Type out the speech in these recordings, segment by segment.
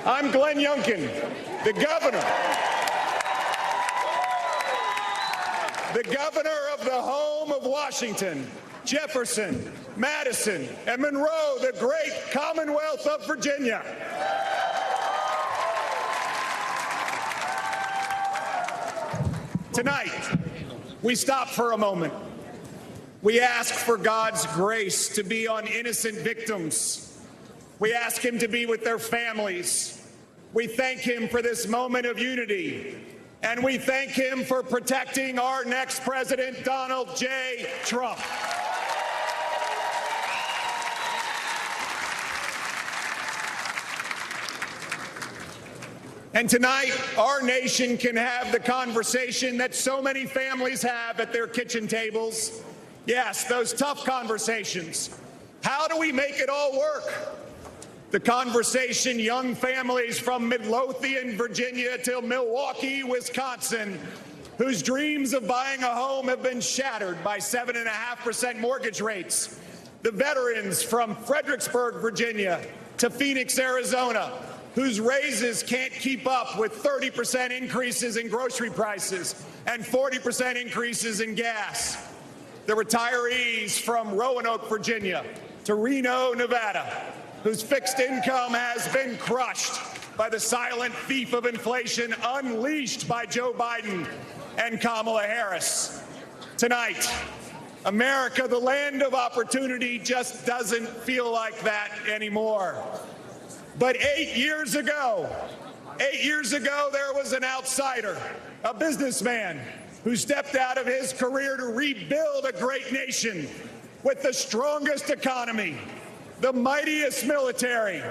I'm Glenn Youngkin, the governor of the home of Washington, Jefferson, Madison, and Monroe, the great Commonwealth of Virginia. Tonight, we stop for a moment. We ask for God's grace to be on innocent victims. We ask Him to be with their families. We thank Him for this moment of unity. And we thank Him for protecting our next president, Donald J. Trump. And tonight, our nation can have the conversation that so many families have at their kitchen tables. Yes, those tough conversations. How do we make it all work? The conversation young families from Midlothian, Virginia to Milwaukee, Wisconsin, whose dreams of buying a home have been shattered by 7.5% mortgage rates. The veterans from Fredericksburg, Virginia to Phoenix, Arizona, whose raises can't keep up with 30% increases in grocery prices and 40% increases in gas. The retirees from Roanoke, Virginia to Reno, Nevada, whose fixed income has been crushed by the silent thief of inflation unleashed by Joe Biden and Kamala Harris. Tonight, America, the land of opportunity, just doesn't feel like that anymore. But 8 years ago, there was an outsider, a businessman, who stepped out of his career to rebuild a great nation with the strongest economy, the mightiest military,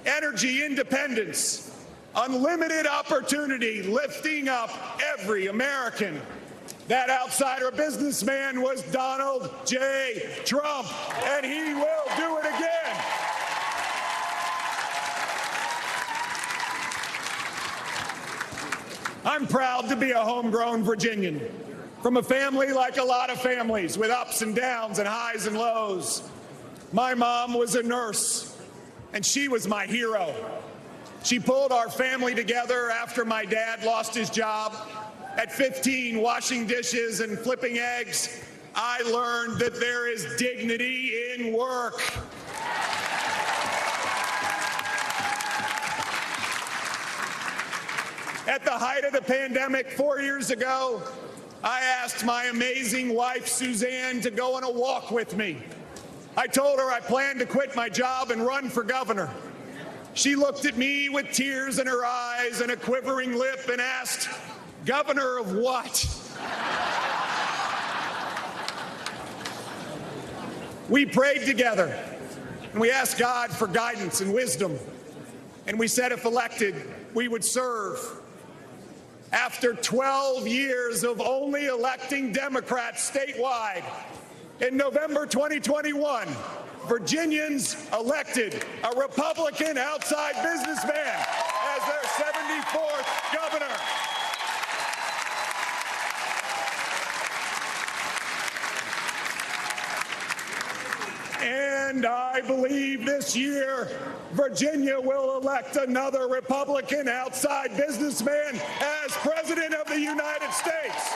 energy independence, unlimited opportunity, lifting up every American. That outsider businessman was Donald J. Trump, and he will do it again. I'm proud to be a homegrown Virginian, from a family like a lot of families, with ups and downs and highs and lows. My mom was a nurse, and she was my hero. She pulled our family together after my dad lost his job. At 15, washing dishes and flipping eggs, I learned that there is dignity in work. At the height of the pandemic 4 years ago, I asked my amazing wife, Suzanne, to go on a walk with me. I told her I planned to quit my job and run for governor. She looked at me with tears in her eyes and a quivering lip and asked, "Governor of what?" We prayed together, and we asked God for guidance and wisdom. And we said if elected, we would serve. After 12 years of only electing Democrats statewide, in November 2021, Virginians elected a Republican outside businessman as their 74th governor. And I believe this year, Virginia will elect another Republican outside businessman as President of the United States.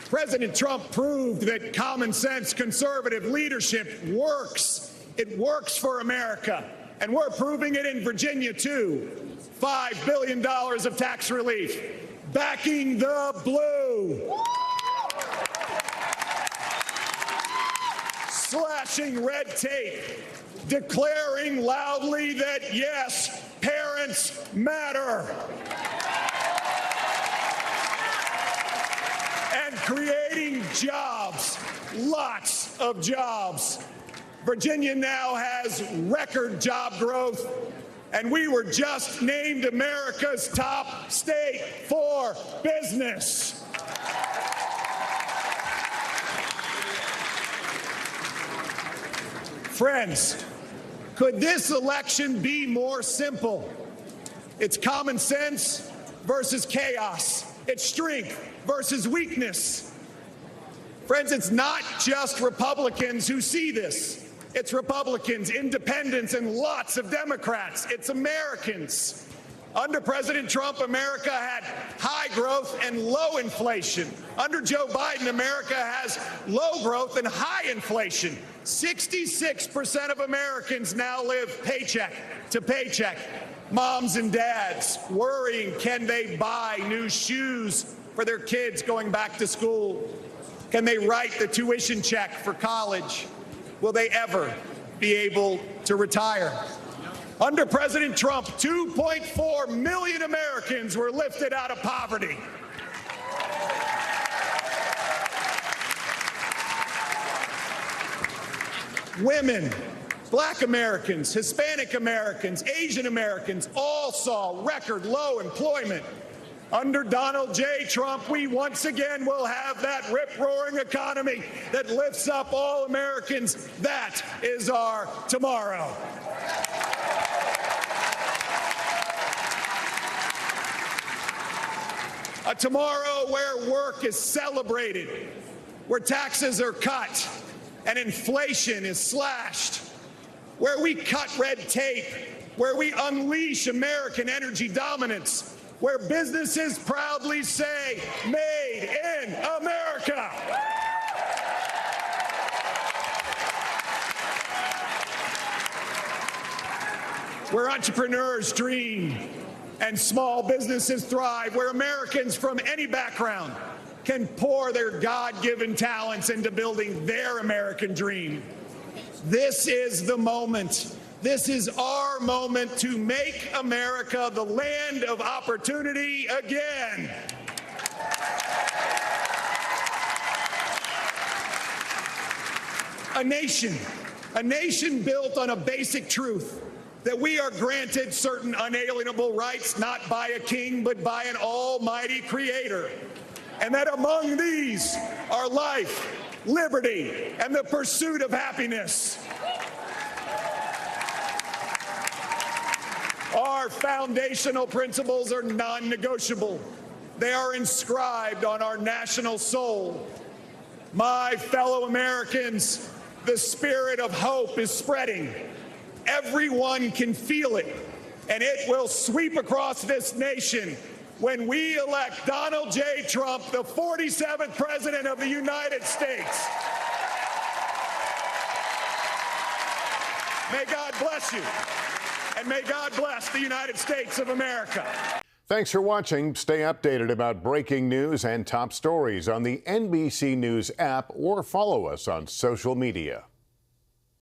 President Trump proved that common sense conservative leadership works. It works for America. And we're proving it in Virginia, too. $5 billion of tax relief, backing the blue. Slashing red tape, declaring loudly that, yes, parents matter. And creating jobs, lots of jobs. Virginia now has record job growth, and we were just named America's top state for business. Friends, could this election be more simple? It's common sense versus chaos. It's strength versus weakness. Friends, it's not just Republicans who see this. It's Republicans, independents, and lots of Democrats. It's Americans. Under President Trump, America had high growth and low inflation. Under Joe Biden, America has low growth and high inflation. 66% of Americans now live paycheck to paycheck. Moms and dads worrying, can they buy new shoes for their kids going back to school? Can they write the tuition check for college? Will they ever be able to retire? Under President Trump, 2.4 million Americans were lifted out of poverty. Women, Black Americans, Hispanic Americans, Asian Americans all saw record low employment. Under Donald J. Trump, we once again will have that rip-roaring economy that lifts up all Americans. That is our tomorrow. A tomorrow where work is celebrated, where taxes are cut and inflation is slashed, where we cut red tape, where we unleash American energy dominance, where businesses proudly say, "Made in America." Where entrepreneurs dream and small businesses thrive, where Americans from any background can pour their God-given talents into building their American dream. This is the moment. This is our moment to make America the land of opportunity again. A nation built on a basic truth, that we are granted certain unalienable rights, not by a king, but by an almighty creator. And that among these are life, liberty, and the pursuit of happiness. Our foundational principles are non-negotiable. They are inscribed on our national soul. My fellow Americans, the spirit of hope is spreading. Everyone can feel it, and it will sweep across this nation when we elect Donald J. Trump, the 47th President of the United States. May God bless you, and may God bless the United States of America. Thanks for watching. Stay updated about breaking news and top stories on the NBC News app or follow us on social media.